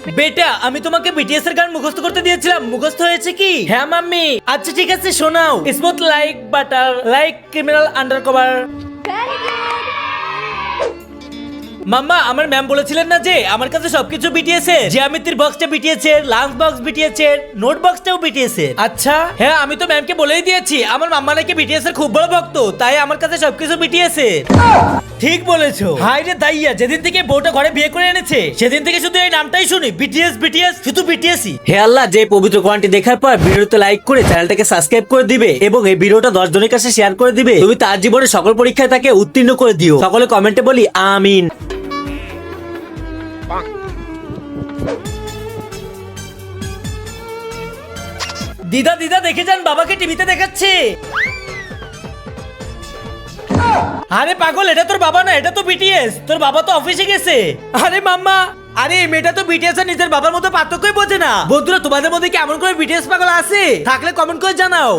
বেটা আমি তোমাকে বিটিএস এর গান মুখস্থ করতে দিয়েছিলাম, মুখস্থ হয়েছে কি? হ্যাঁ মাম্মি। আচ্ছা ঠিক আছে শোনাও। Smooth like butter, like criminal undercover. মাম্মা আমার ম্যাম বলেছিলেন না যে আমার কাছে সবকিছু বিটিএস এর, জ্যামিতির বক্সটা বিটিএস এর, লাঞ্চ বক্স বিটিএস এর, নোট বক্সটাও বিটিএস এর। আচ্ছা হ্যাঁ আমি তো ম্যামকে বলেই দিয়েছি আমার মাম্মা নাকি বিটিএস এর খুব বড় ভক্ত, তাই আমার কাছে সবকিছু বিটিএস এর। ঠিক বলেছো। হাই রে দাইয়া, যেদিন থেকে বউটা ঘরে বিয়ে করে এনেছে সেদিন থেকে শুধু এই নামটাই শুনি, বিটিএস বিটিএস, শুধু বিটিএসই। হে আল্লাহ, যে পবিত্র কোরআনটি দেখার পর ভিডিওতে লাইক করে চ্যানেলটাকে সাবস্ক্রাইব করে দিবে এবং এই ভিডিওটা 10 জনের কাছে শেয়ার করে দিবে, তুমি তার জীবনে সকল পরীক্ষায় তাকে উত্তীর্ণ করে দিও। সকলে কমেন্টে বলি আমিন। দিদা দিদা দেখে যান, বাবাকে টিভিতে দেখাচ্ছে। আরে পাগল, এটা তোর বাবা না, এটা তো বিটিএস। তোর বাবা তো অফিসে গেছে। আরে মাম্মা, আরে এই মেয়েটা তো বিটিএস আর নিজের বাবার মধ্যে পার্থক্যই বোঝে না। বন্ধুরা তোমাদের মধ্যে কি এমন করে বিটিএস পাগল আছে? থাকলে কমেন্ট করে জানাও।